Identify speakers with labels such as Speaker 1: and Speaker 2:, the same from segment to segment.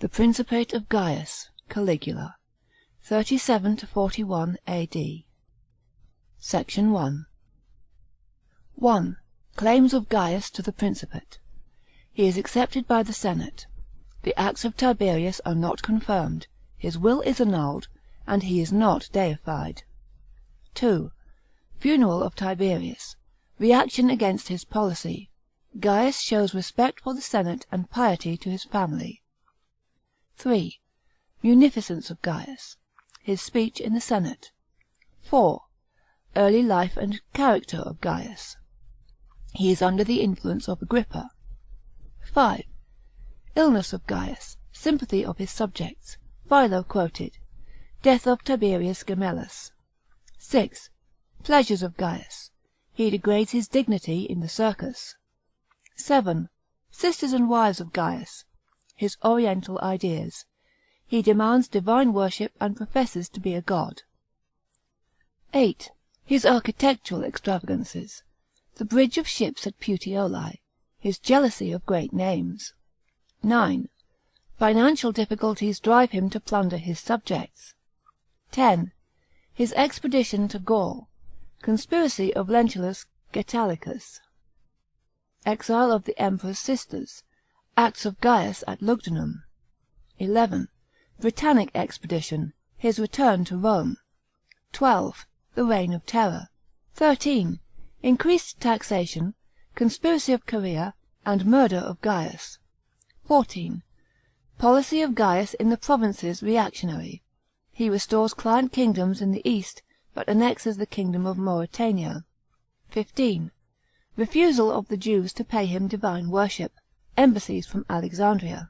Speaker 1: The Principate of Gaius, Caligula, 37 to 41 A.D. Section 1. 1. Claims of Gaius to the Principate. He is accepted by the Senate. The acts of Tiberius are not confirmed. His will is annulled, and he is not deified. 2. Funeral of Tiberius. Reaction against his policy. Gaius shows respect for the Senate and piety to his family. 3. Munificence of Gaius. His speech in the Senate. 4. Early life and character of Gaius. He is under the influence of Agrippa. 5. Illness of Gaius. Sympathy of his subjects. Philo quoted. Death of Tiberius Gemellus. 6. Pleasures of Gaius. He degrades his dignity in the circus. 7. Sisters and wives of Gaius. His oriental ideas. He demands divine worship and professes to be a god. 8. His architectural extravagances. The bridge of ships at Puteoli. His jealousy of great names. 9. Financial difficulties drive him to plunder his subjects. 10. His expedition to Gaul. Conspiracy of Lentulus Gaius. Exile of the Emperor's sisters. Acts of Gaius at Lugdunum. 11. Britannic expedition. His return to Rome. 12. The Reign of Terror. 13. Increased taxation, conspiracy of Caligula, and murder of Gaius. 14. Policy of Gaius in the provinces reactionary. He restores client kingdoms in the east, but annexes the kingdom of Mauretania. 15. Refusal of the Jews to pay him divine worship. Embassies from Alexandria.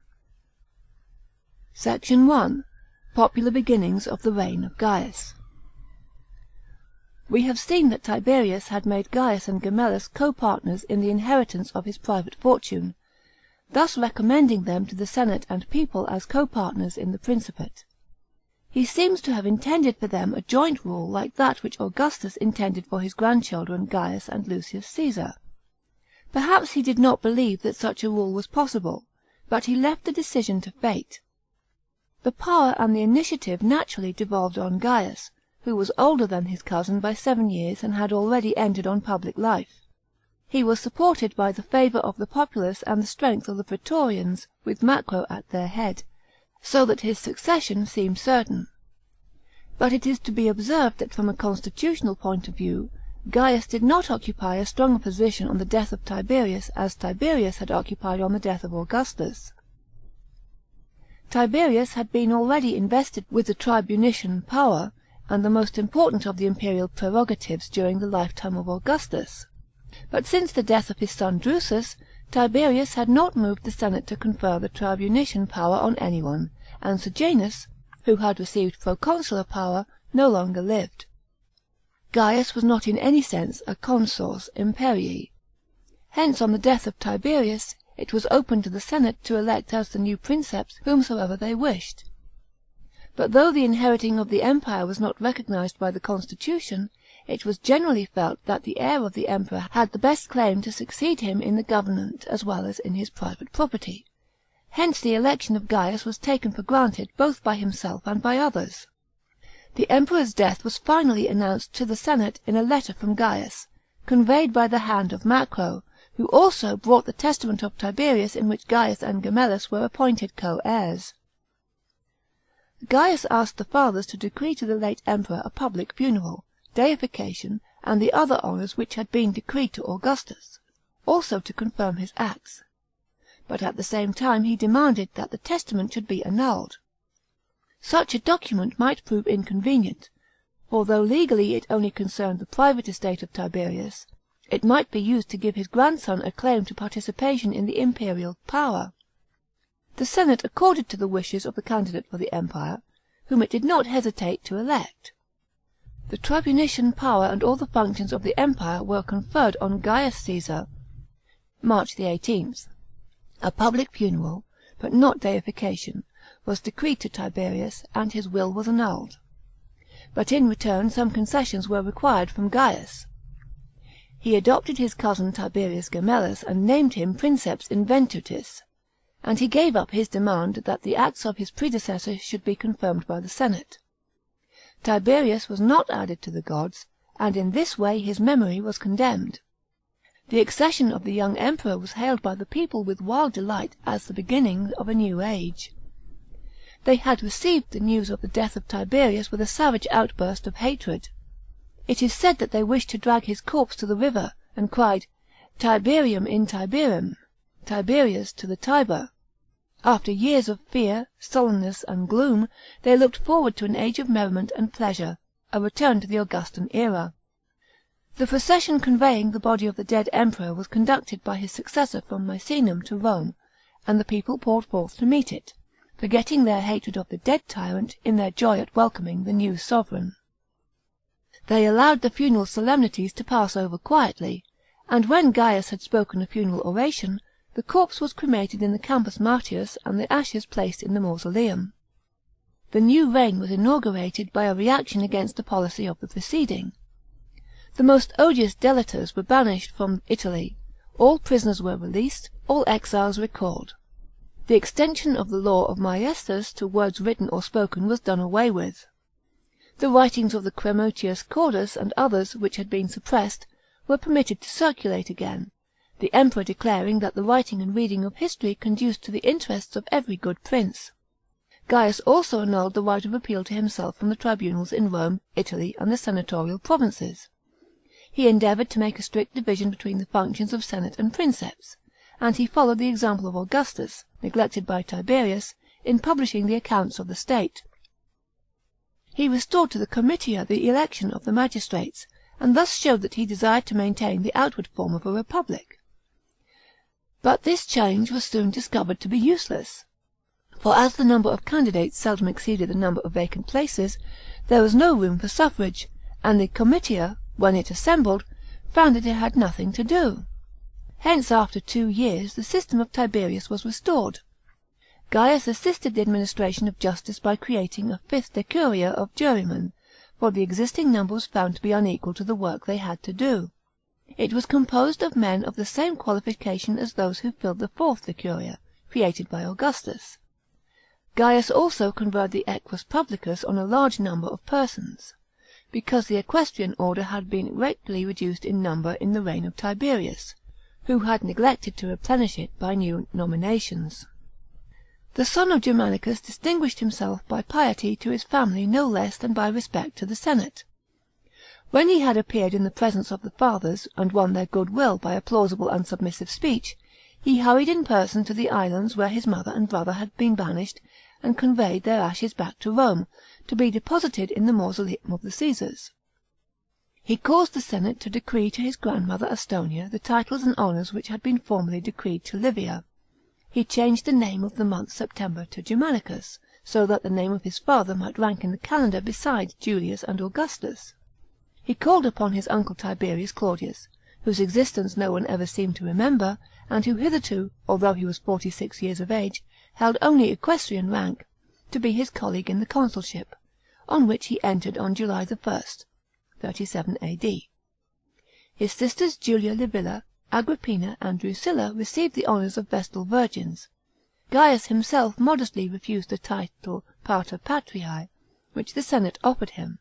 Speaker 1: Section 1. Popular beginnings of the reign of Gaius. We have seen that Tiberius had made Gaius and Gemellus co-partners in the inheritance of his private fortune, thus recommending them to the Senate and people as co-partners in the Principate. He seems to have intended for them a joint rule like that which Augustus intended for his grandchildren Gaius and Lucius Caesar. Perhaps he did not believe that such a rule was possible, but he left the decision to fate. The power and the initiative naturally devolved on Gaius, who was older than his cousin by 7 years and had already entered on public life. He was supported by the favour of the populace and the strength of the praetorians, with Macro at their head, so that his succession seemed certain. But it is to be observed that from a constitutional point of view, Gaius did not occupy as strong a position on the death of Tiberius as Tiberius had occupied on the death of Augustus. Tiberius had been already invested with the tribunician power, and the most important of the imperial prerogatives during the lifetime of Augustus. But since the death of his son Drusus, Tiberius had not moved the Senate to confer the tribunician power on anyone, and Sejanus, who had received proconsular power, no longer lived. Gaius was not in any sense a consors imperii. Hence on the death of Tiberius, it was open to the Senate to elect as the new Princeps whomsoever they wished. But though the inheriting of the empire was not recognized by the constitution, it was generally felt that the heir of the emperor had the best claim to succeed him in the government as well as in his private property. Hence the election of Gaius was taken for granted both by himself and by others. The emperor's death was finally announced to the Senate in a letter from Gaius, conveyed by the hand of Macro, who also brought the testament of Tiberius in which Gaius and Gemellus were appointed co-heirs. Gaius asked the fathers to decree to the late emperor a public funeral, deification, and the other honours which had been decreed to Augustus, also to confirm his acts. But at the same time he demanded that the testament should be annulled. Such a document might prove inconvenient, for though legally it only concerned the private estate of Tiberius, it might be used to give his grandson a claim to participation in the imperial power. The Senate accorded to the wishes of the candidate for the empire, whom it did not hesitate to elect. The tribunician power and all the functions of the empire were conferred on Gaius Caesar, March 18th. A public funeral, but not deification, was decreed to Tiberius, and his will was annulled. But in return some concessions were required from Gaius. He adopted his cousin Tiberius Gemellus and named him Princeps Inventutis. and he gave up his demand that the acts of his predecessor should be confirmed by the Senate. Tiberius was not added to the gods, and in this way his memory was condemned. The accession of the young emperor was hailed by the people with wild delight as the beginning of a new age. They had received the news of the death of Tiberius with a savage outburst of hatred. It is said that they wished to drag his corpse to the river, and cried, "Tiberium in Tiberem," Tiberius to the Tiber. After years of fear, sullenness, and gloom, they looked forward to an age of merriment and pleasure, a return to the Augustan era. The procession conveying the body of the dead emperor was conducted by his successor from Misenum to Rome, and the people poured forth to meet it, forgetting their hatred of the dead tyrant in their joy at welcoming the new sovereign. They allowed the funeral solemnities to pass over quietly, and when Gaius had spoken a funeral oration, the corpse was cremated in the Campus Martius and the ashes placed in the mausoleum. The new reign was inaugurated by a reaction against the policy of the preceding. The most odious delators were banished from Italy, all prisoners were released, all exiles recalled. The extension of the law of maiestas to words written or spoken was done away with. The writings of the Cremutius Cordus and others, which had been suppressed, were permitted to circulate again, the emperor declaring that the writing and reading of history conduced to the interests of every good prince. Gaius also annulled the right of appeal to himself from the tribunals in Rome, Italy, and the senatorial provinces. He endeavoured to make a strict division between the functions of senate and princeps, and he followed the example of Augustus, neglected by Tiberius, in publishing the accounts of the state. He restored to the comitia the election of the magistrates, and thus showed that he desired to maintain the outward form of a republic. But this change was soon discovered to be useless, for as the number of candidates seldom exceeded the number of vacant places, there was no room for suffrage, and the comitia, when it assembled, found that it had nothing to do. Hence after 2 years the system of Tiberius was restored. Gaius assisted the administration of justice by creating a 5th decuria of jurymen, for the existing number was found to be unequal to the work they had to do. It was composed of men of the same qualification as those who filled the 4th decuria, created by Augustus. Gaius also conferred the equus publicus on a large number of persons, because the equestrian order had been greatly reduced in number in the reign of Tiberius, who had neglected to replenish it by new nominations. The son of Germanicus distinguished himself by piety to his family no less than by respect to the senate. When he had appeared in the presence of the fathers, and won their good will by a plausible and submissive speech, he hurried in person to the islands where his mother and brother had been banished, and conveyed their ashes back to Rome, to be deposited in the mausoleum of the Caesars. He caused the senate to decree to his grandmother Astonia the titles and honours which had been formerly decreed to Livia. He changed the name of the month September to Germanicus, so that the name of his father might rank in the calendar beside Julius and Augustus. He called upon his uncle Tiberius Claudius, whose existence no one ever seemed to remember, and who hitherto, although he was 46 years of age, held only equestrian rank, to be his colleague in the consulship, on which he entered on July 1st, 37 A.D. His sisters Julia Livilla, Agrippina, and Drusilla received the honours of Vestal Virgins. Gaius himself modestly refused the title Pater Patriae, which the senate offered him.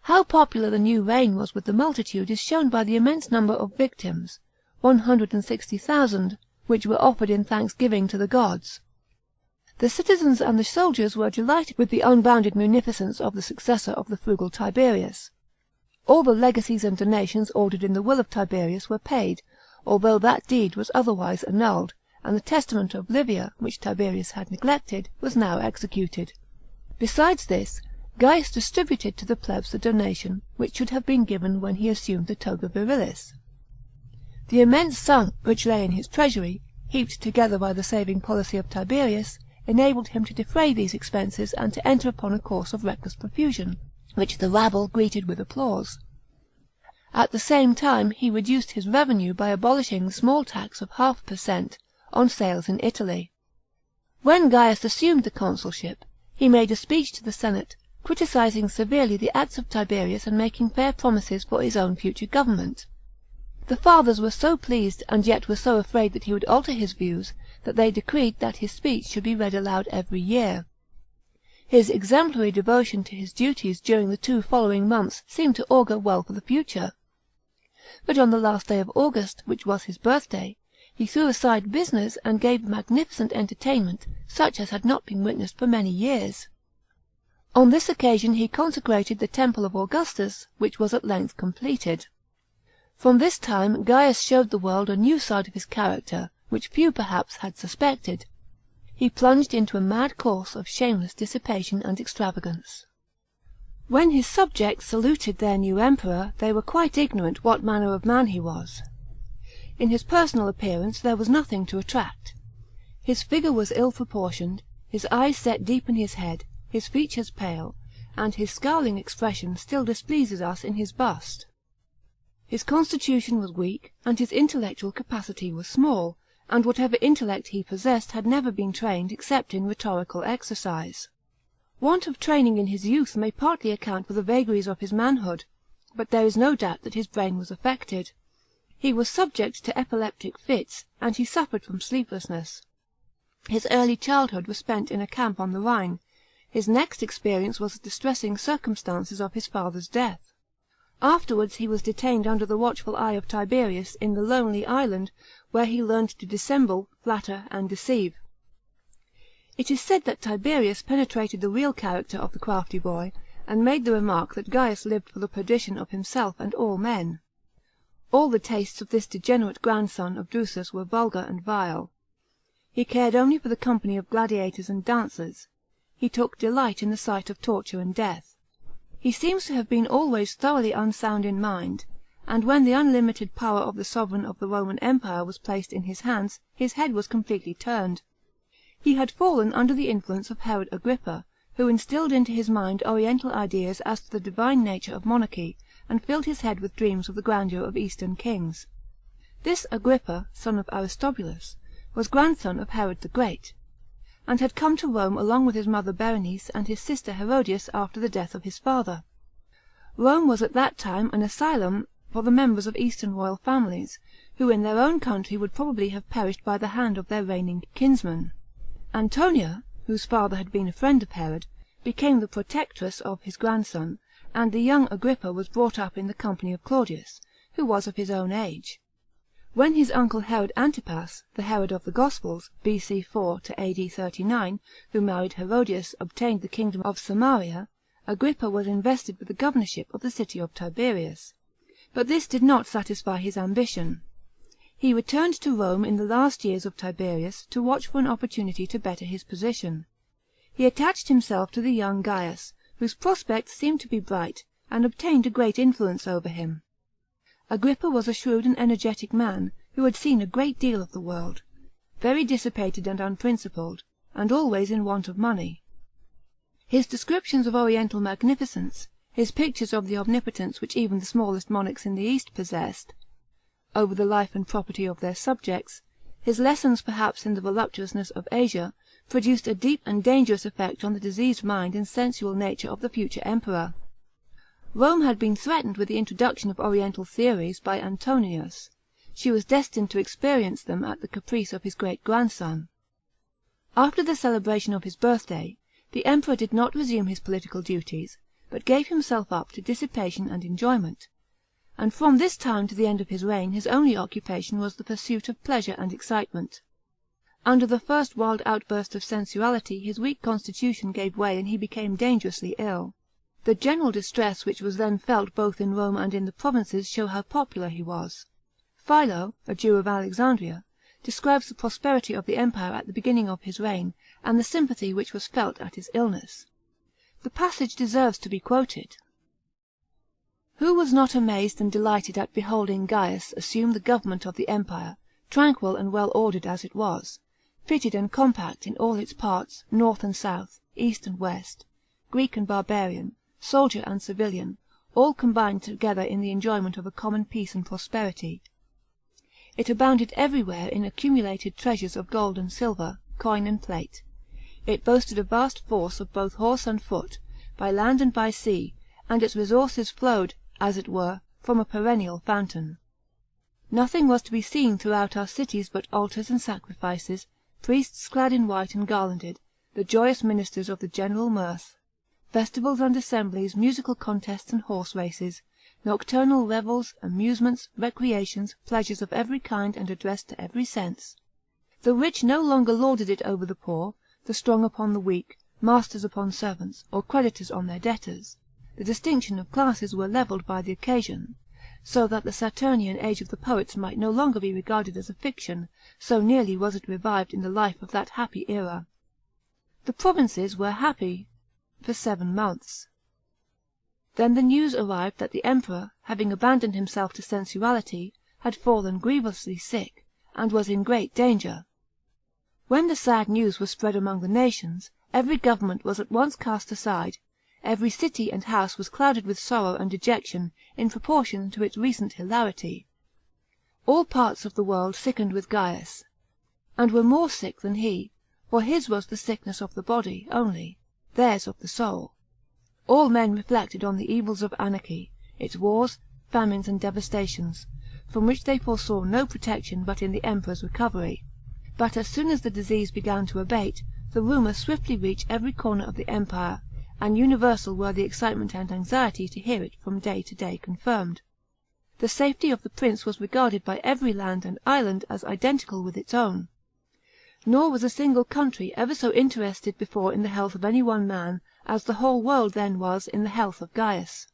Speaker 1: How popular the new reign was with the multitude is shown by the immense number of victims, 160,000, which were offered in thanksgiving to the gods. The citizens and the soldiers were delighted with the unbounded munificence of the successor of the frugal Tiberius. All the legacies and donations ordered in the will of Tiberius were paid, although that deed was otherwise annulled, and the testament of Livia, which Tiberius had neglected, was now executed. Besides this, Gaius distributed to the plebs the donation which should have been given when he assumed the toga virilis. The immense sum which lay in his treasury, heaped together by the saving policy of Tiberius, enabled him to defray these expenses and to enter upon a course of reckless profusion, which the rabble greeted with applause. At the same time he reduced his revenue by abolishing the small tax of 0.5% on sales in Italy. When Gaius assumed the consulship, he made a speech to the senate, criticising severely the acts of Tiberius and making fair promises for his own future government. The fathers were so pleased, and yet were so afraid that he would alter his views, that they decreed that his speech should be read aloud every year. His exemplary devotion to his duties during the 2 following months seemed to augur well for the future. But on the last day of August, which was his birthday, he threw aside business and gave a magnificent entertainment, such as had not been witnessed for many years. On this occasion he consecrated the temple of Augustus, which was at length completed. From this time Gaius showed the world a new side of his character, which few perhaps had suspected. He plunged into a mad course of shameless dissipation and extravagance. When his subjects saluted their new emperor, they were quite ignorant what manner of man he was. In his personal appearance there was nothing to attract. His figure was ill proportioned, his eyes set deep in his head, his features pale, and his scowling expression still displeases us in his bust. His constitution was weak, and his intellectual capacity was small, and whatever intellect he possessed had never been trained except in rhetorical exercise. Want of training in his youth may partly account for the vagaries of his manhood, but there is no doubt that his brain was affected. He was subject to epileptic fits, and he suffered from sleeplessness. His early childhood was spent in a camp on the Rhine. His next experience was the distressing circumstances of his father's death. Afterwards he was detained under the watchful eye of Tiberius in the lonely island, where he learned to dissemble, flatter, and deceive. It is said that Tiberius penetrated the real character of the crafty boy, and made the remark that Gaius lived for the perdition of himself and all men. All the tastes of this degenerate grandson of Drusus were vulgar and vile. He cared only for the company of gladiators and dancers. He took delight in the sight of torture and death. He seems to have been always thoroughly unsound in mind, and when the unlimited power of the sovereign of the Roman Empire was placed in his hands, his head was completely turned. He had fallen under the influence of Herod Agrippa, who instilled into his mind Oriental ideas as to the divine nature of monarchy, and filled his head with dreams of the grandeur of Eastern kings. This Agrippa, son of Aristobulus, was grandson of Herod the Great, and had come to Rome along with his mother Berenice and his sister Herodias after the death of his father. Rome was at that time an asylum for the members of Eastern royal families, who in their own country would probably have perished by the hand of their reigning kinsman. Antonia, whose father had been a friend of Herod, became the protectress of his grandson, and the young Agrippa was brought up in the company of Claudius, who was of his own age. When his uncle Herod Antipas, the Herod of the Gospels, B.C. 4 to A.D. 39, who married Herodias, obtained the kingdom of Samaria, Agrippa was invested with the governorship of the city of Tiberias. But this did not satisfy his ambition. He returned to Rome in the last years of Tiberius to watch for an opportunity to better his position. He attached himself to the young Gaius, whose prospects seemed to be bright, and obtained a great influence over him. Agrippa was a shrewd and energetic man, who had seen a great deal of the world, very dissipated and unprincipled, and always in want of money. His descriptions of Oriental magnificence, his pictures of the omnipotence which even the smallest monarchs in the East possessed, over the life and property of their subjects, his lessons perhaps in the voluptuousness of Asia, produced a deep and dangerous effect on the diseased mind and sensual nature of the future emperor. Rome had been threatened with the introduction of Oriental theories by Antoninus. She was destined to experience them at the caprice of his great grandson. After the celebration of his birthday, the emperor did not resume his political duties, but gave himself up to dissipation and enjoyment, and from this time to the end of his reign his only occupation was the pursuit of pleasure and excitement. Under the first wild outburst of sensuality his weak constitution gave way and he became dangerously ill. The general distress which was then felt both in Rome and in the provinces show how popular he was. Philo, a Jew of Alexandria, describes the prosperity of the empire at the beginning of his reign, and the sympathy which was felt at his illness. The passage deserves to be quoted. Who was not amazed and delighted at beholding Gaius assume the government of the empire, tranquil and well ordered as it was, fitted and compact in all its parts, north and south, east and west, Greek and barbarian, soldier and civilian, all combined together in the enjoyment of a common peace and prosperity. It abounded everywhere in accumulated treasures of gold and silver, coin and plate. It boasted a vast force of both horse and foot, by land and by sea, and its resources flowed, as it were, from a perennial fountain. Nothing was to be seen throughout our cities but altars and sacrifices, priests clad in white and garlanded, the joyous ministers of the general mirth, festivals and assemblies, musical contests and horse races, nocturnal revels, amusements, recreations, pleasures of every kind and addressed to every sense. The rich no longer lorded it over the poor, the strong upon the weak, masters upon servants, or creditors on their debtors. The distinction of classes were levelled by the occasion, so that the Saturnian age of the poets might no longer be regarded as a fiction, so nearly was it revived in the life of that happy era. The provinces were happy for 7 months. Then the news arrived that the emperor, having abandoned himself to sensuality, had fallen grievously sick, and was in great danger. When the sad news was spread among the nations, every government was at once cast aside, every city and house was clouded with sorrow and dejection in proportion to its recent hilarity. All parts of the world sickened with Gaius, and were more sick than he, for his was the sickness of the body only, theirs of the soul. All men reflected on the evils of anarchy, its wars, famines, and devastations, from which they foresaw no protection but in the emperor's recovery. But as soon as the disease began to abate, the rumour swiftly reached every corner of the empire, and universal were the excitement and anxiety to hear it from day to day confirmed. The safety of the prince was regarded by every land and island as identical with its own. Nor was a single country ever so interested before in the health of any one man as the whole world then was in the health of Gaius.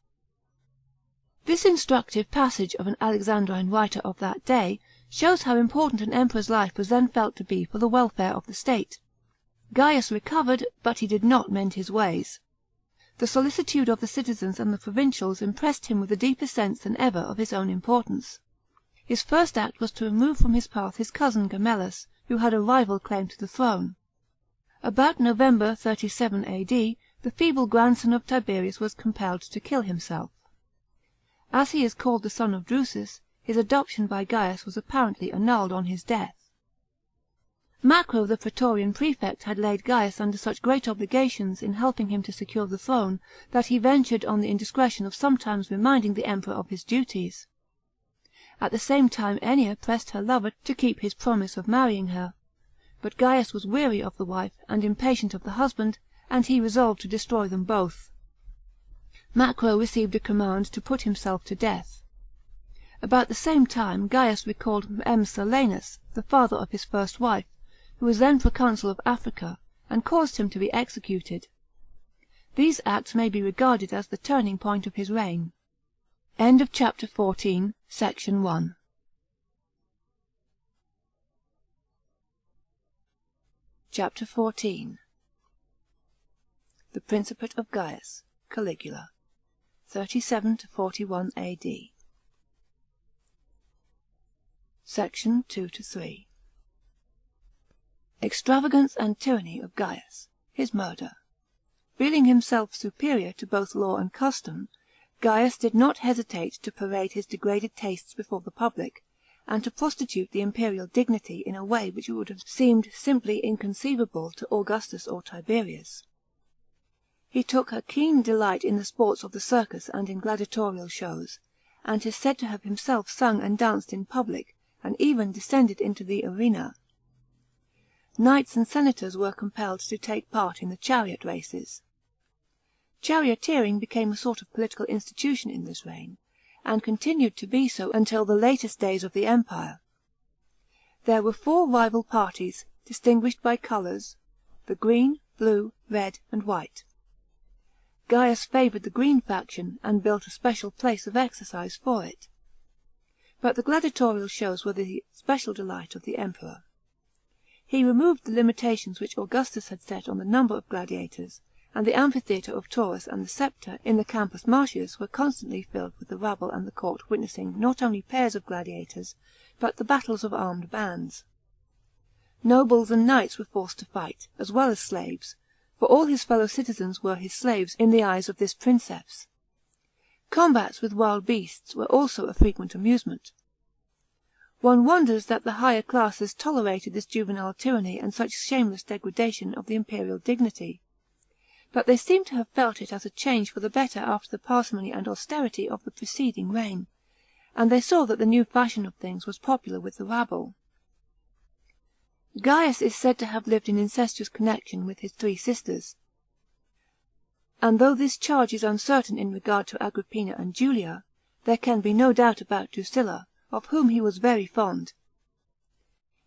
Speaker 1: This instructive passage of an Alexandrine writer of that day shows how important an emperor's life was then felt to be for the welfare of the state. Gaius recovered, but he did not mend his ways. The solicitude of the citizens and the provincials impressed him with a deeper sense than ever of his own importance. His first act was to remove from his path his cousin Gemellus, who had a rival claim to the throne. About November 37 A.D., the feeble grandson of Tiberius was compelled to kill himself. As he is called the son of Drusus, his adoption by Gaius was apparently annulled on his death. Macro the praetorian prefect had laid Gaius under such great obligations in helping him to secure the throne, that he ventured on the indiscretion of sometimes reminding the emperor of his duties. At the same time Ennia pressed her lover to keep his promise of marrying her. But Gaius was weary of the wife and impatient of the husband, and he resolved to destroy them both. Macro received a command to put himself to death. About the same time Gaius recalled M. Silanus, the father of his first wife, who was then proconsul of Africa, and caused him to be executed. These acts may be regarded as the turning point of his reign. End of chapter 14, section 1. Chapter 14. The Principate of Gaius, Caligula, 37 to 41 A.D. Section 2 to 3. Extravagance and tyranny of Gaius, his murder. Feeling himself superior to both law and custom, Gaius did not hesitate to parade his degraded tastes before the public, and to prostitute the imperial dignity in a way which would have seemed simply inconceivable to Augustus or Tiberius. He took a keen delight in the sports of the circus and in gladiatorial shows, and is said to have himself sung and danced in public, and even descended into the arena. Knights and senators were compelled to take part in the chariot races. Charioteering became a sort of political institution in this reign, and continued to be so until the latest days of the empire. There were 4 rival parties, distinguished by colours, the green, blue, red, and white. Gaius favoured the green faction, and built a special place of exercise for it. But the gladiatorial shows were the special delight of the emperor. He removed the limitations which Augustus had set on the number of gladiators, and the amphitheatre of Taurus and the Septa in the Campus Martius were constantly filled with the rabble and the court witnessing not only pairs of gladiators, but the battles of armed bands. Nobles and knights were forced to fight, as well as slaves, for all his fellow citizens were his slaves in the eyes of this princeps. Combats with wild beasts were also a frequent amusement. One wonders that the higher classes tolerated this juvenile tyranny and such shameless degradation of the imperial dignity. But they seem to have felt it as a change for the better after the parsimony and austerity of the preceding reign, and they saw that the new fashion of things was popular with the rabble. Gaius is said to have lived in incestuous connexion with his 3 sisters, and though this charge is uncertain in regard to Agrippina and Julia, there can be no doubt about Drusilla, of whom he was very fond.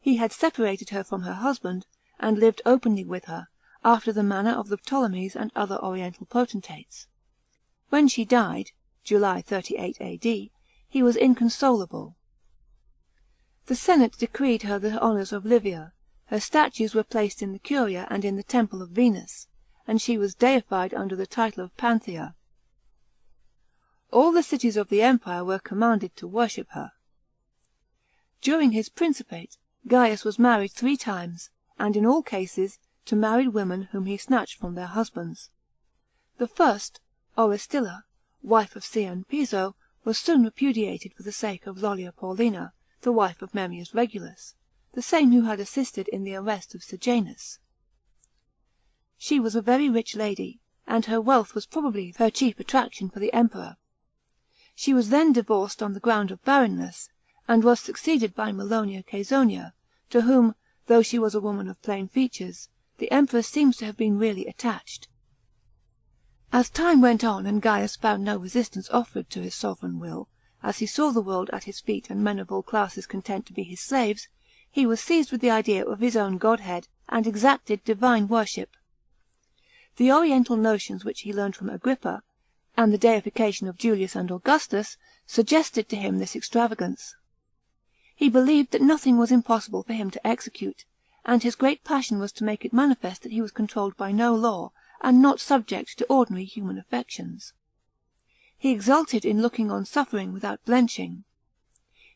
Speaker 1: He had separated her from her husband, and lived openly with her, after the manner of the Ptolemies and other Oriental potentates. When she died (July 38 A.D.), he was inconsolable. The senate decreed her the honours of Livia, her statues were placed in the Curia and in the Temple of Venus, and she was deified under the title of Panthea. All the cities of the empire were commanded to worship her. During his principate, Gaius was married 3 times, and in all cases to married women whom he snatched from their husbands. The first, Orestilla, wife of Cn. Piso, was soon repudiated for the sake of Lollia Paulina, the wife of Memmius Regulus, the same who had assisted in the arrest of Sejanus. She was a very rich lady, and her wealth was probably her chief attraction for the Emperor. She was then divorced on the ground of barrenness, and was succeeded by Melonia Caesonia, to whom, though she was a woman of plain features, the Emperor seems to have been really attached. As time went on and Gaius found no resistance offered to his sovereign will, as he saw the world at his feet and men of all classes content to be his slaves, he was seized with the idea of his own godhead, and exacted divine worship. The Oriental notions which he learned from Agrippa, and the deification of Julius and Augustus, suggested to him this extravagance. He believed that nothing was impossible for him to execute, and his great passion was to make it manifest that he was controlled by no law, and not subject to ordinary human affections. He exulted in looking on suffering without blenching.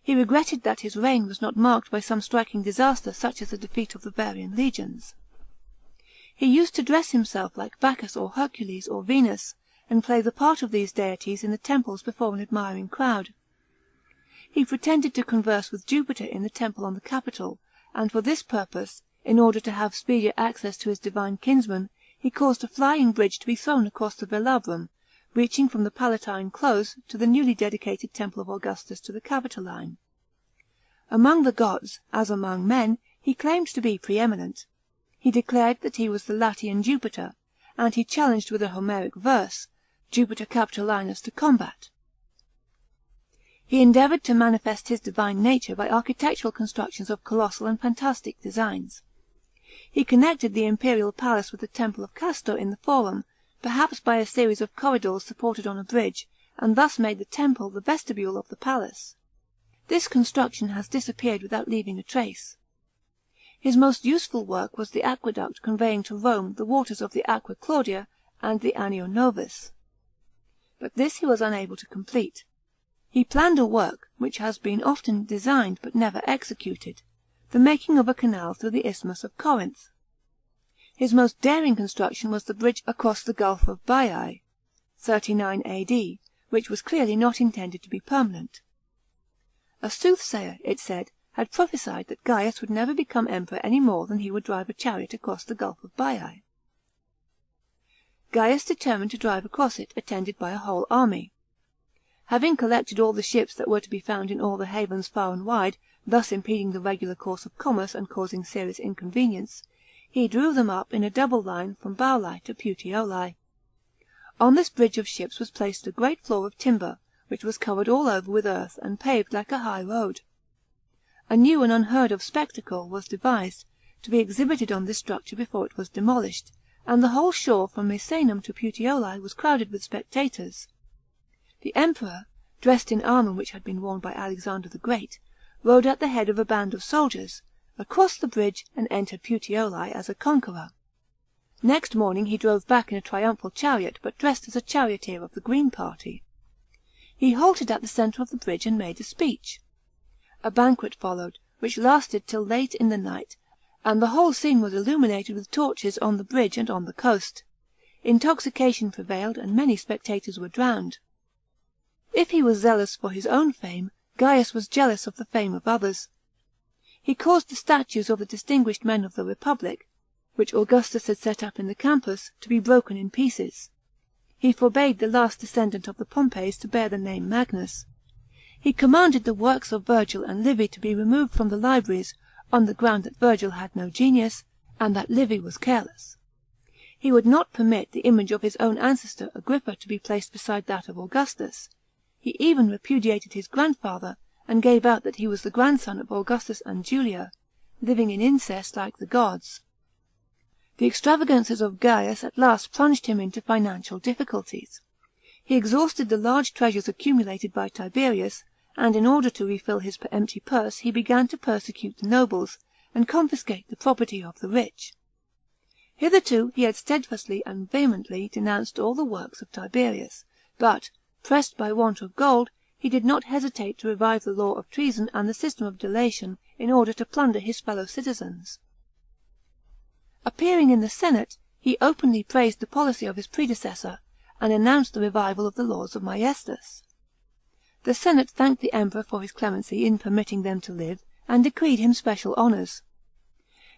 Speaker 1: He regretted that his reign was not marked by some striking disaster such as the defeat of the Varian legions. He used to dress himself like Bacchus or Hercules or Venus, and play the part of these deities in the temples before an admiring crowd. He pretended to converse with Jupiter in the temple on the Capitol, and for this purpose, in order to have speedier access to his divine kinsman, he caused a flying bridge to be thrown across the Velabrum, reaching from the Palatine Close to the newly dedicated Temple of Augustus to the Capitoline. Among the gods, as among men, he claimed to be preeminent. He declared that he was the Latian Jupiter, and he challenged with a Homeric verse Jupiter Capitolinus to combat. He endeavoured to manifest his divine nature by architectural constructions of colossal and fantastic designs. He connected the imperial palace with the temple of Castor in the Forum, perhaps by a series of corridors supported on a bridge, and thus made the temple the vestibule of the palace. This construction has disappeared without leaving a trace. His most useful work was the aqueduct conveying to Rome the waters of the Aqua Claudia and the Anio Novus. But this he was unable to complete. He planned a work, which has been often designed but never executed, the making of a canal through the Isthmus of Corinth. His most daring construction was the bridge across the Gulf of Baiae, 39 A.D., which was clearly not intended to be permanent. A soothsayer, it said, had prophesied that Gaius would never become emperor any more than he would drive a chariot across the Gulf of Baiae. Gaius determined to drive across it, attended by a whole army. Having collected all the ships that were to be found in all the havens far and wide, thus impeding the regular course of commerce and causing serious inconvenience, he drew them up in a double line from Baulae to Puteoli. On this bridge of ships was placed a great floor of timber, which was covered all over with earth and paved like a high road. A new and unheard of spectacle was devised, to be exhibited on this structure before it was demolished, and the whole shore from Misenum to Puteoli was crowded with spectators. The emperor, dressed in armour which had been worn by Alexander the Great, rode at the head of a band of soldiers, across the bridge, and entered Puteoli as a conqueror. Next morning he drove back in a triumphal chariot, but dressed as a charioteer of the Green party. He halted at the centre of the bridge and made a speech. A banquet followed, which lasted till late in the night, and the whole scene was illuminated with torches on the bridge and on the coast. Intoxication prevailed, and many spectators were drowned. If he was zealous for his own fame, Gaius was jealous of the fame of others. He caused the statues of the distinguished men of the Republic, which Augustus had set up in the Campus, to be broken in pieces. He forbade the last descendant of the Pompeys to bear the name Magnus. He commanded the works of Virgil and Livy to be removed from the libraries, on the ground that Virgil had no genius, and that Livy was careless. He would not permit the image of his own ancestor Agrippa to be placed beside that of Augustus. He even repudiated his grandfather, and gave out that he was the grandson of Augustus and Julia, living in incest like the gods. The extravagances of Gaius at last plunged him into financial difficulties. He exhausted the large treasures accumulated by Tiberius, and in order to refill his empty purse he began to persecute the nobles, and confiscate the property of the rich. Hitherto he had steadfastly and vehemently denounced all the works of Tiberius, but, pressed by want of gold, he did not hesitate to revive the law of treason and the system of delation in order to plunder his fellow citizens. Appearing in the senate, he openly praised the policy of his predecessor, and announced the revival of the laws of Maiestas. The senate thanked the emperor for his clemency in permitting them to live, and decreed him special honours.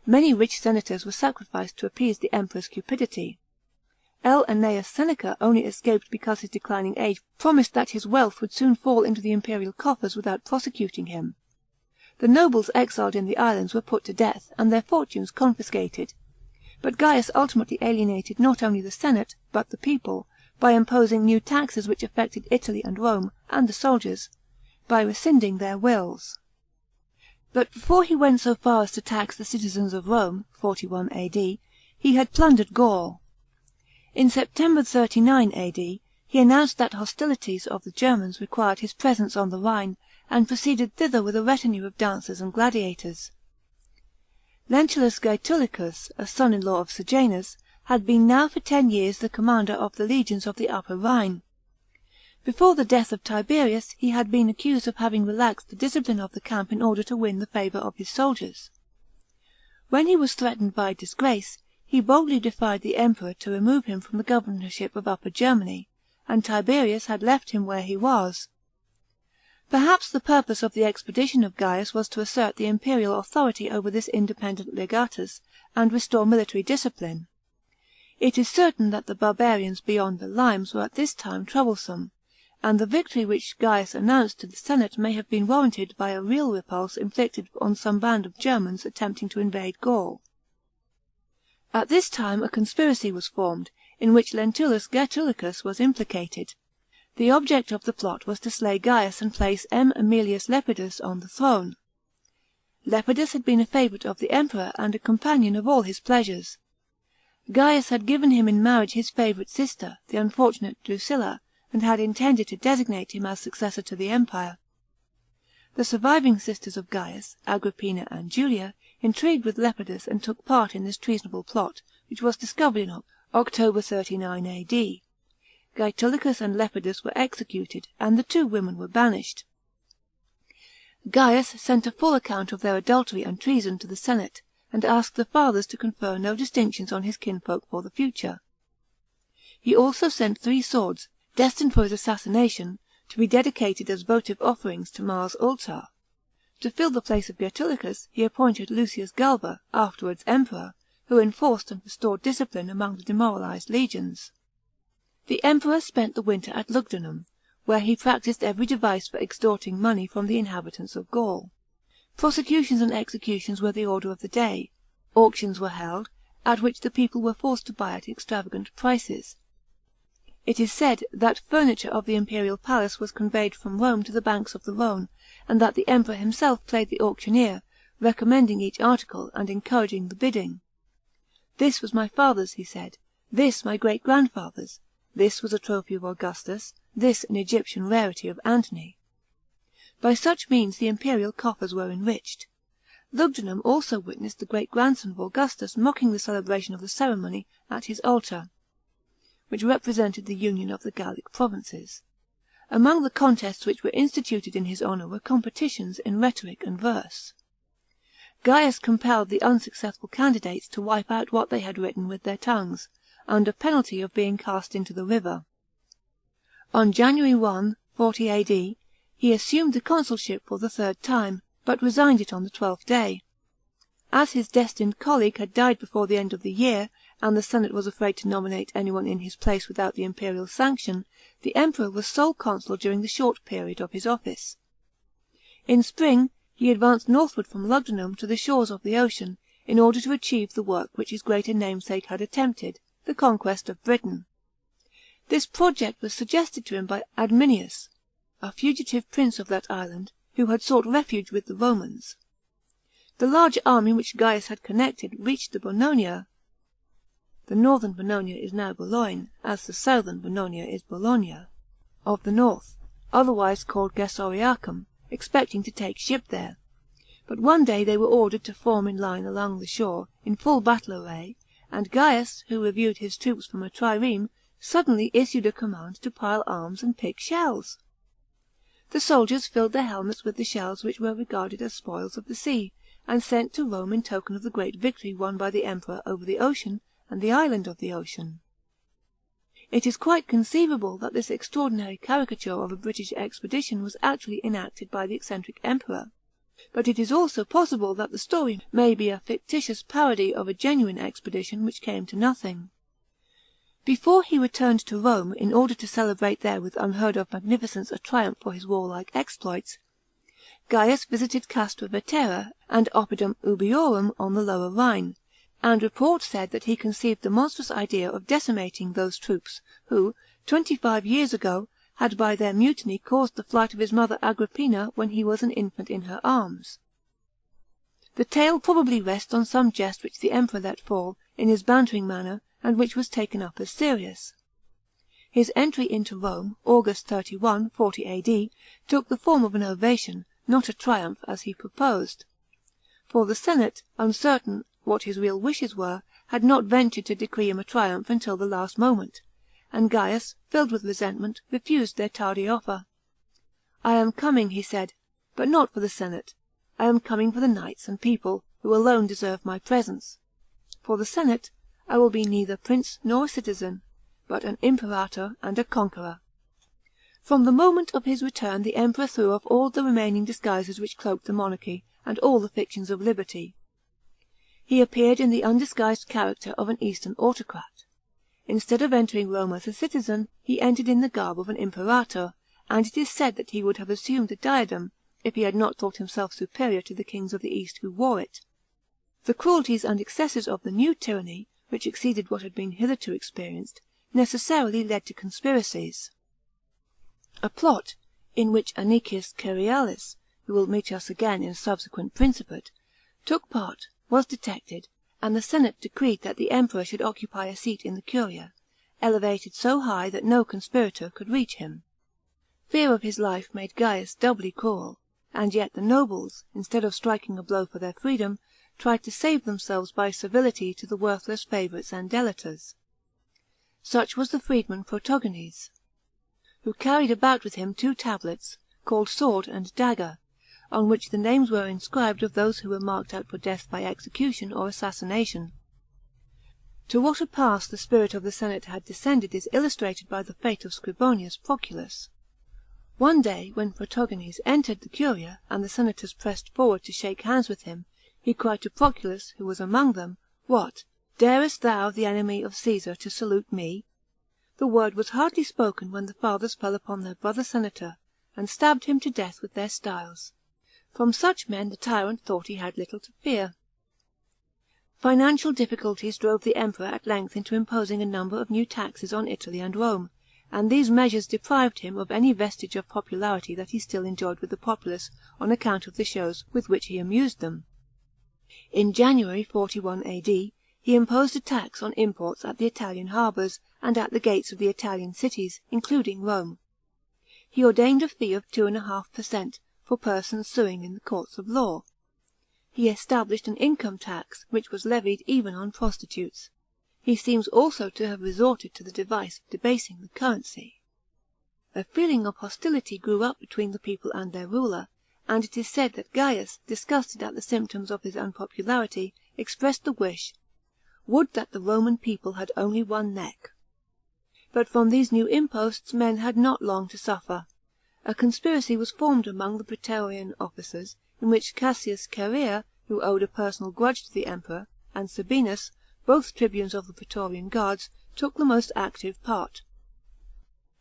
Speaker 1: Many rich senators were sacrificed to appease the emperor's cupidity. L. Annaeus Seneca only escaped because his declining age promised that his wealth would soon fall into the imperial coffers without prosecuting him. The nobles exiled in the islands were put to death, and their fortunes confiscated. But Gaius ultimately alienated not only the senate, but the people, by imposing new taxes which affected Italy and Rome, and the soldiers, by rescinding their wills. But before he went so far as to tax the citizens of Rome, 41 A.D., he had plundered Gaul. In September 39 A.D., he announced that hostilities of the Germans required his presence on the Rhine, and proceeded thither with a retinue of dancers and gladiators. Lentulus Gaetulicus, a son-in-law of Sejanus, had been now for 10 years the commander of the legions of the Upper Rhine. Before the death of Tiberius, he had been accused of having relaxed the discipline of the camp in order to win the favour of his soldiers. When he was threatened by disgrace, he boldly defied the Emperor to remove him from the governorship of Upper Germany, and Tiberius had left him where he was. Perhaps the purpose of the expedition of Gaius was to assert the imperial authority over this independent legatus, and restore military discipline. It is certain that the barbarians beyond the limes were at this time troublesome, and the victory which Gaius announced to the senate may have been warranted by a real repulse inflicted on some band of Germans attempting to invade Gaul. At this time a conspiracy was formed, in which Lentulus Gaetulicus was implicated. The object of the plot was to slay Gaius and place M. Aemilius Lepidus on the throne. Lepidus had been a favourite of the Emperor and a companion of all his pleasures. Gaius had given him in marriage his favourite sister, the unfortunate Drusilla, and had intended to designate him as successor to the empire. The surviving sisters of Gaius, Agrippina and Julia, intrigued with Lepidus and took part in this treasonable plot, which was discovered in October 39 A.D. Gaetulicus and Lepidus were executed, and the 2 women were banished. Gaius sent a full account of their adultery and treason to the senate, and asked the fathers to confer no distinctions on his kinfolk for the future. He also sent 3 swords, destined for his assassination, to be dedicated as votive offerings to Mars Ultor. To fill the place of Gaetulicus, he appointed Lucius Galba, afterwards emperor, who enforced and restored discipline among the demoralized legions. The emperor spent the winter at Lugdunum, where he practised every device for extorting money from the inhabitants of Gaul. Prosecutions and executions were the order of the day. Auctions were held, at which the people were forced to buy at extravagant prices. It is said that furniture of the imperial palace was conveyed from Rome to the banks of the Rhone, and that the emperor himself played the auctioneer, recommending each article and encouraging the bidding. "This was my father's," he said, "this my great-grandfather's, this was a trophy of Augustus, this an Egyptian rarity of Antony." By such means the imperial coffers were enriched. Lugdunum also witnessed the great-grandson of Augustus mocking the celebration of the ceremony at his altar, which represented the union of the Gallic provinces. Among the contests which were instituted in his honour were competitions in rhetoric and verse. Gaius compelled the unsuccessful candidates to wipe out what they had written with their tongues, under penalty of being cast into the river. On January 1, 40 A.D., he assumed the consulship for the 3rd time, but resigned it on the 12th day. As his destined colleague had died before the end of the year, and the senate was afraid to nominate anyone in his place without the imperial sanction, the emperor was sole consul during the short period of his office. In spring, he advanced northward from Lugdunum to the shores of the ocean, in order to achieve the work which his greater namesake had attempted, the conquest of Britain. This project was suggested to him by Adminius, a fugitive prince of that island, who had sought refuge with the Romans. The large army which Gaius had collected reached the Bononia (the northern Bononia is now Boulogne, as the southern Bononia is Bologna) of the north, otherwise called Gessoriacum, expecting to take ship there. But one day they were ordered to form in line along the shore, in full battle array, and Gaius, who reviewed his troops from a trireme, suddenly issued a command to pile arms and pick shells. The soldiers filled their helmets with the shells which were regarded as spoils of the sea, and sent to Rome in token of the great victory won by the Emperor over the ocean and the island of the ocean. It is quite conceivable that this extraordinary caricature of a British expedition was actually enacted by the eccentric Emperor, but it is also possible that the story may be a fictitious parody of a genuine expedition which came to nothing. Before he returned to Rome, in order to celebrate there with unheard-of magnificence a triumph for his warlike exploits, Gaius visited Castra Vetera and Oppidum Ubiorum on the lower Rhine, and report said that he conceived the monstrous idea of decimating those troops, who, 25 years ago, had by their mutiny caused the flight of his mother Agrippina when he was an infant in her arms. The tale probably rests on some jest which the Emperor let fall, in his bantering manner, and which was taken up as serious. His entry into Rome, August 31, 40 A.D., took the form of an ovation, not a triumph as he proposed. For the senate, uncertain what his real wishes were, had not ventured to decree him a triumph until the last moment, and Gaius, filled with resentment, refused their tardy offer. "I am coming," he said, "but not for the senate. I am coming for the knights and people, who alone deserve my presence. For the senate, I will be neither prince nor a citizen, but an imperator and a conqueror." From the moment of his return the Emperor threw off all the remaining disguises which cloaked the monarchy, and all the fictions of liberty. He appeared in the undisguised character of an Eastern autocrat. Instead of entering Rome as a citizen, he entered in the garb of an imperator, and it is said that he would have assumed the diadem, if he had not thought himself superior to the kings of the East who wore it. The cruelties and excesses of the new tyranny, which exceeded what had been hitherto experienced, necessarily led to conspiracies. A plot, in which Anicius Cerealis, who will meet us again in a subsequent Principate, took part, was detected, and the senate decreed that the Emperor should occupy a seat in the Curia, elevated so high that no conspirator could reach him. Fear of his life made Gaius doubly cruel, and yet the nobles, instead of striking a blow for their freedom, tried to save themselves by servility to the worthless favourites and delators. Such was the freedman Protogenes, who carried about with him 2 tablets, called Sword and Dagger, on which the names were inscribed of those who were marked out for death by execution or assassination. To what a pass the spirit of the senate had descended is illustrated by the fate of Scribonius Proculus. One day, when Protogenes entered the Curia, and the senators pressed forward to shake hands with him, he cried to Proculus, who was among them, "What, darest thou, the enemy of Caesar, to salute me?" The word was hardly spoken when the fathers fell upon their brother senator, and stabbed him to death with their styles. From such men the tyrant thought he had little to fear. Financial difficulties drove the Emperor at length into imposing a number of new taxes on Italy and Rome, and these measures deprived him of any vestige of popularity that he still enjoyed with the populace on account of the shows with which he amused them. In January 41 A.D., he imposed a tax on imports at the Italian harbours and at the gates of the Italian cities, including Rome. He ordained a fee of 2.5 per cent. For persons suing in the courts of law. He established an income tax, which was levied even on prostitutes. He seems also to have resorted to the device of debasing the currency. A feeling of hostility grew up between the people and their ruler, and it is said that Gaius, disgusted at the symptoms of his unpopularity, expressed the wish, "Would that the Roman people had only one neck." But from these new imposts men had not long to suffer. A conspiracy was formed among the praetorian officers, in which Cassius Chaerea, who owed a personal grudge to the Emperor, and Sabinus, both tribunes of the praetorian guards, took the most active part.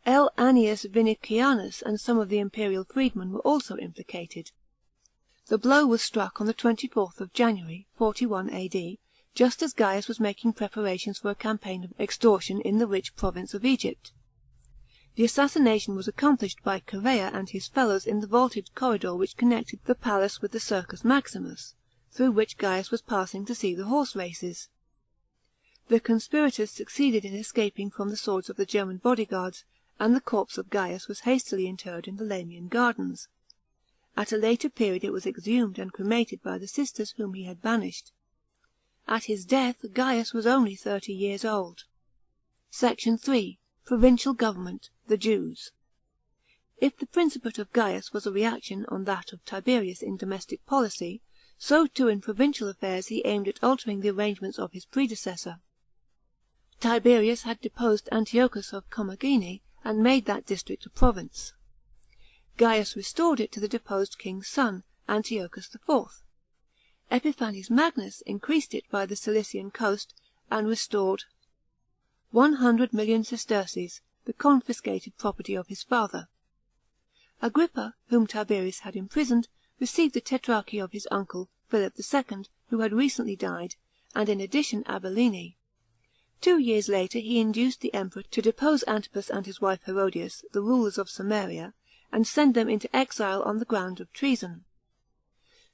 Speaker 1: L. Annius Vinicianus and some of the imperial freedmen were also implicated. The blow was struck on the 24th of January, 41 A.D., just as Gaius was making preparations for a campaign of extortion in the rich province of Egypt. The assassination was accomplished by Chorea and his fellows in the vaulted corridor which connected the palace with the Circus Maximus, through which Gaius was passing to see the horse races. The conspirators succeeded in escaping from the swords of the German bodyguards, and the corpse of Gaius was hastily interred in the Lamian gardens. At a later period it was exhumed and cremated by the sisters whom he had banished. At his death Gaius was only 30 years old. Section 3. Provincial government. The Jews. If the Principate of Gaius was a reaction on that of Tiberius in domestic policy, so too in provincial affairs he aimed at altering the arrangements of his predecessor. Tiberius had deposed Antiochus of Commagene and made that district a province. Gaius restored it to the deposed king's son, Antiochus IV. Epiphanes Magnus increased it by the Cilician coast, and restored 100 million sesterces, the confiscated property of his father. Agrippa, whom Tiberius had imprisoned, received the tetrarchy of his uncle, Philip II., who had recently died, and in addition Abilene. 2 years later he induced the emperor to depose Antipas and his wife Herodias, the rulers of Samaria, and send them into exile on the ground of treason.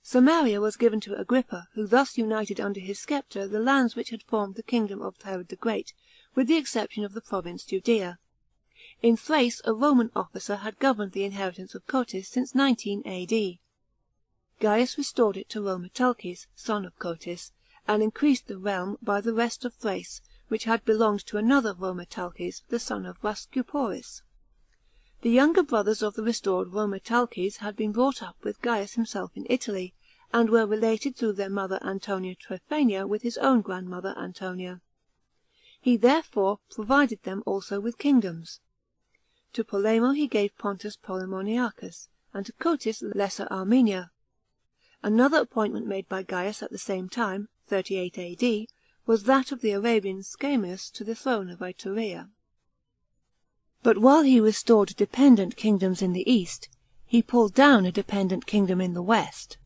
Speaker 1: Samaria was given to Agrippa, who thus united under his sceptre the lands which had formed the kingdom of Herod the Great, with the exception of the province Judea. In Thrace a Roman officer had governed the inheritance of Cotys since 19 A.D. Gaius restored it to Rhoemetalces, son of Cotys, and increased the realm by the rest of Thrace, which had belonged to another Rhoemetalces, the son of Rhascuporis. The younger brothers of the restored Rhoemetalces had been brought up with Gaius himself in Italy, and were related through their mother Antonia Tryphania with his own grandmother Antonia. He therefore provided them also with kingdoms. To Polemo he gave Pontus Polemoniacus, and to Cotys Lesser Armenia. Another appointment made by Gaius at the same time, 38 A.D., was that of the Arabian Scaemus to the throne of Iturea. But while he restored dependent kingdoms in the east, he pulled down a dependent kingdom in the west.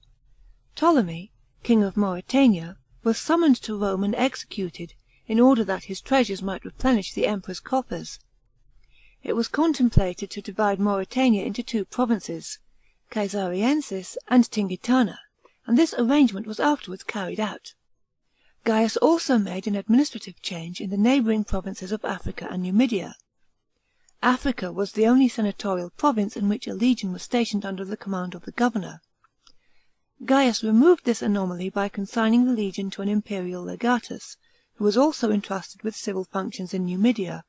Speaker 1: Ptolemy, king of Mauretania, was summoned to Rome and executed, in order that his treasures might replenish the emperor's coffers. It was contemplated to divide Mauretania into 2 provinces, Caesariensis and Tingitana, and this arrangement was afterwards carried out. Gaius also made an administrative change in the neighbouring provinces of Africa and Numidia. Africa was the only senatorial province in which a legion was stationed under the command of the governor. Gaius removed this anomaly by consigning the legion to an imperial legatus, who was also entrusted with civil functions in Numidia,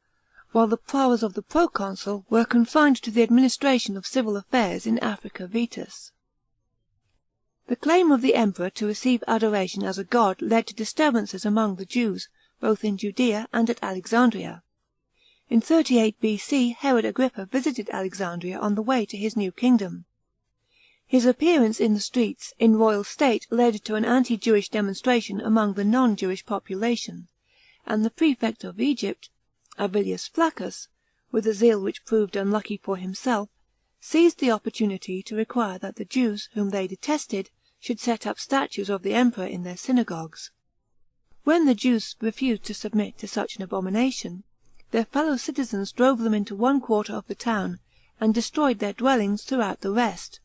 Speaker 1: while the powers of the proconsul were confined to the administration of civil affairs in Africa Vetus. The claim of the emperor to receive adoration as a god led to disturbances among the Jews, both in Judea and at Alexandria. In 38 B.C. Herod Agrippa visited Alexandria on the way to his new kingdom. His appearance in the streets in royal state led to an anti-Jewish demonstration among the non-Jewish population, and the prefect of Egypt, Abilius Flaccus, with a zeal which proved unlucky for himself, seized the opportunity to require that the Jews, whom they detested, should set up statues of the emperor in their synagogues. When the Jews refused to submit to such an abomination, their fellow citizens drove them into one quarter of the town, and destroyed their dwellings throughout the rest.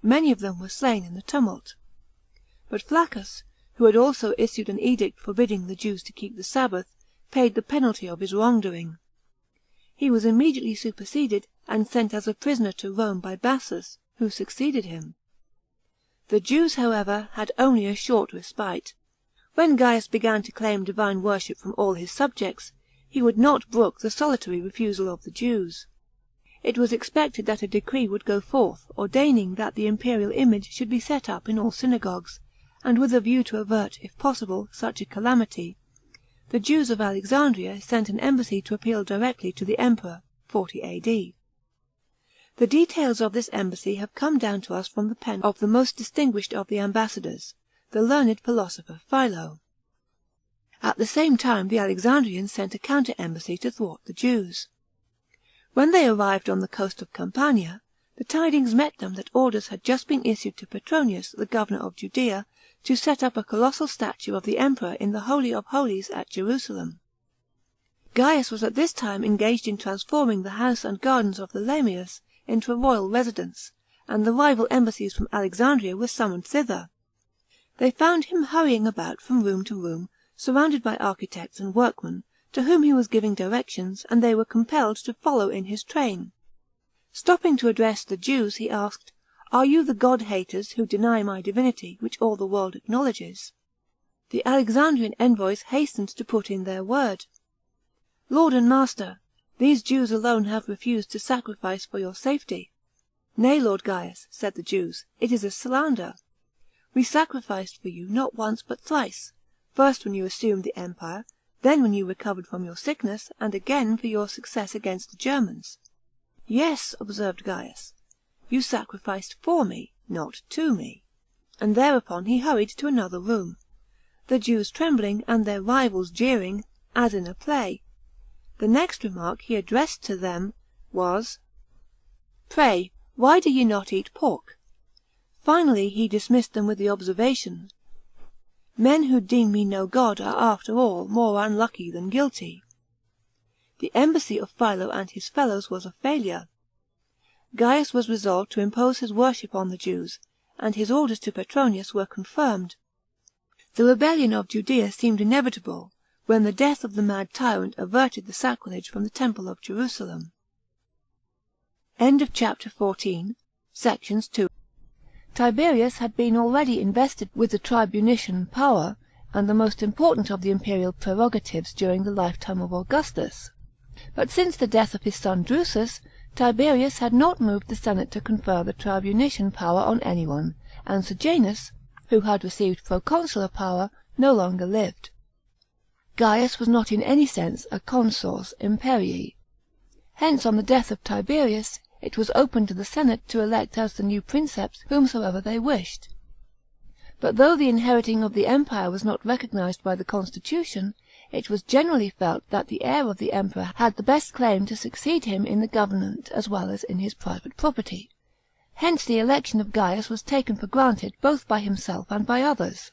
Speaker 1: Many of them were slain in the tumult. But Flaccus, who had also issued an edict forbidding the Jews to keep the Sabbath, paid the penalty of his wrongdoing. He was immediately superseded, and sent as a prisoner to Rome by Bassus, who succeeded him. The Jews, however, had only a short respite. When Gaius began to claim divine worship from all his subjects, he would not brook the solitary refusal of the Jews. It was expected that a decree would go forth, ordaining that the imperial image should be set up in all synagogues, and with a view to avert, if possible, such a calamity, the Jews of Alexandria sent an embassy to appeal directly to the emperor, 40 A.D. The details of this embassy have come down to us from the pen of the most distinguished of the ambassadors, the learned philosopher Philo. At the same time the Alexandrians sent a counter-embassy to thwart the Jews. When they arrived on the coast of Campania,
Speaker 2: the tidings met them that orders had just been issued to Petronius, the governor of Judea, to set up a colossal statue of the Emperor in the Holy of Holies at Jerusalem. Gaius was at this time engaged in transforming the house and gardens of the Lamius into a royal residence, and the rival embassies from Alexandria were summoned thither. They found him hurrying about from room to room, surrounded by architects and workmen, to whom he was giving directions, and they were compelled to follow in his train. Stopping to address the Jews, he asked, "Are you the god-haters who deny my divinity, which all the world acknowledges?" The Alexandrian envoys hastened to put in their word. "Lord and master, these Jews alone have refused to sacrifice for your safety." "Nay, Lord Gaius," said the Jews, "it is a slander. We sacrificed for you not once but thrice, first when you assumed the empire, then when you recovered from your sickness, and again for your success against the Germans." "Yes," observed Gaius, "you sacrificed for me, not to me." And thereupon he hurried to another room, the Jews trembling, and their rivals jeering, as in a play. The next remark he addressed to them was, "Pray, why do ye not eat pork?" Finally he dismissed them with the observation, "Men who deem me no god are after all more unlucky than guilty." The embassy of Philo and his fellows was a failure. Gaius was resolved to impose his worship on the Jews, and his orders to Petronius were confirmed. The rebellion of Judea seemed inevitable, when the death of the mad tyrant averted the sacrilege from the temple of Jerusalem. Chapter 14. Sections 2.
Speaker 1: Tiberius had been already invested with the tribunician power, and the most important of the imperial prerogatives during the lifetime of Augustus. But since the death of his son Drusus, Tiberius had not moved the senate to confer the tribunician power on anyone, and Sejanus, who had received proconsular power, no longer lived. Gaius was not in any sense a consors imperii. Hence on the death of Tiberius, it was open to the senate to elect as the new Princeps whomsoever they wished. But though the inheriting of the empire was not recognised by the constitution, it was generally felt that the heir of the emperor had the best claim to succeed him in the government as well as in his private property. Hence the election of Gaius was taken for granted both by himself and by others.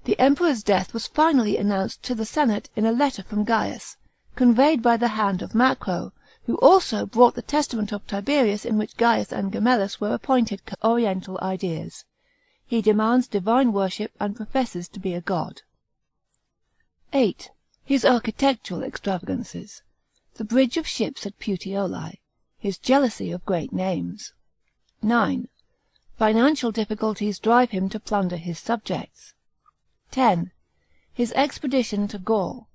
Speaker 1: The emperor's death was finally announced to the senate in a letter from Gaius, conveyed by the hand of Macro, who also brought the testament of Tiberius in which Gaius and Gemellus were appointed Oriental ideas. He demands divine worship and professes to be a god. 8. His architectural extravagances. The bridge of ships at Puteoli. His jealousy of great names. 9. Financial difficulties drive him to plunder his subjects. 10. His expedition to Gaul.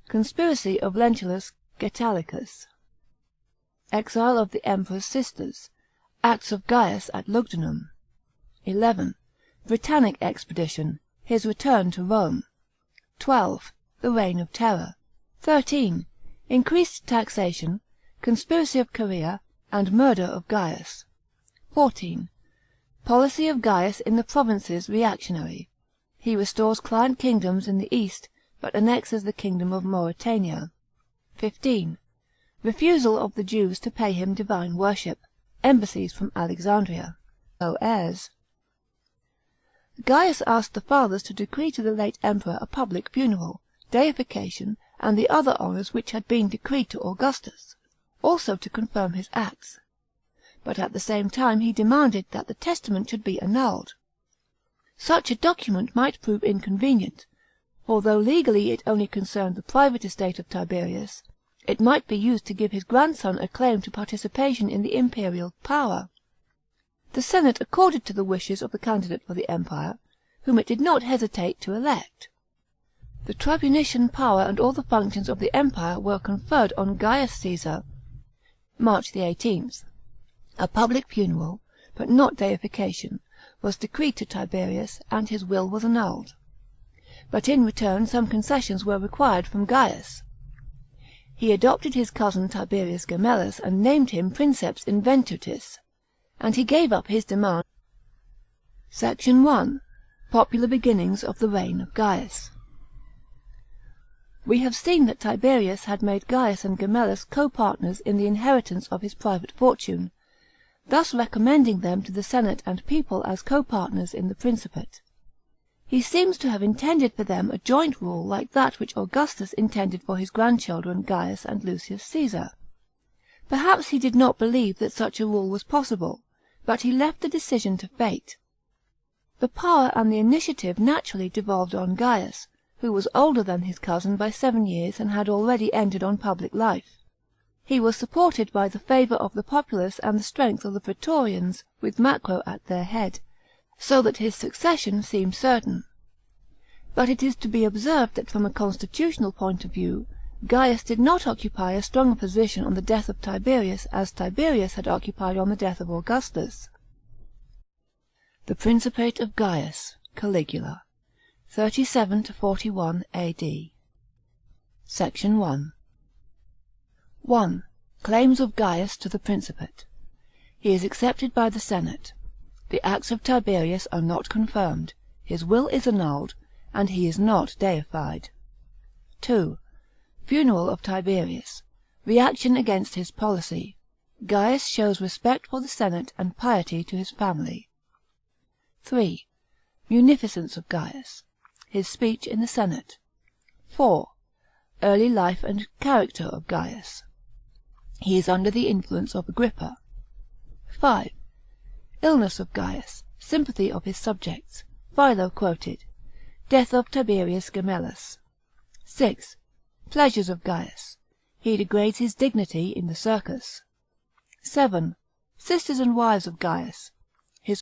Speaker 1: Conspiracy of Lentulus Getalicus. Exile of the emperor's sisters. Acts of Gaius at Lugdunum. 11. Britannic expedition. His return to Rome. 12. The Reign of Terror. 13. Increased taxation, conspiracy of Chaerea, and murder of Gaius. 14. Policy of Gaius in the provinces reactionary. He restores client kingdoms in the east, but annexes the kingdom of Mauretania. 15. Refusal of the Jews to pay him divine worship. Embassies from Alexandria. No heirs. Gaius asked the fathers to decree to the late emperor a public funeral, deification, and the other honours which had been decreed to Augustus, also to confirm his acts. But at the same time he demanded that the testament should be annulled. Such a document might prove inconvenient, for though legally it only concerned the private estate of Tiberius, it might be used to give his grandson a claim to participation in the imperial power. The senate accorded to the wishes of the candidate for the empire, whom it did not hesitate to elect. The tribunician power and all the functions of the empire were conferred on Gaius Caesar, March 18th. A public funeral, but not deification, was decreed to Tiberius, and his will was annulled. But in return some concessions were required from Gaius. He adopted his cousin Tiberius Gemellus and named him Princeps Inventutis, and he gave up his demand. Section 1. Popular beginnings of the reign of Gaius. We have seen that Tiberius had made Gaius and Gemellus co-partners in the inheritance of his private fortune, thus recommending them to the senate and people as co-partners in the Principate. He seems to have intended for them a joint rule like that which Augustus intended for his grandchildren Gaius and Lucius Caesar. Perhaps he did not believe that such a rule was possible, but he left the decision to fate. The power and the initiative naturally devolved on Gaius, who was older than his cousin by 7 years and had already entered on public life. He was supported by the favour of the populace and the strength of the praetorians, with Macro at their head, so that his succession seemed certain. But it is to be observed that from a constitutional point of view, Gaius did not occupy as strong a position on the death of Tiberius as Tiberius had occupied on the death of Augustus. The Principate of Gaius, Caligula, 37 to 41 A.D. Section 1. 1. Claims of Gaius to the Principate. He is accepted by the Senate. The acts of Tiberius are not confirmed, his will is annulled, and he is not deified. 2. Funeral of Tiberius. Reaction against his policy. Gaius shows respect for the Senate and piety to his family. 3. Munificence of Gaius. His speech in the Senate. 4. Early life and character of Gaius. He is under the influence of Agrippa. 5. Illness of Gaius. Sympathy of his subjects. Philo quoted. Death of Tiberius Gemellus. 6. Pleasures of Gaius. He degrades his dignity in the circus. 7. Sisters and wives of Gaius.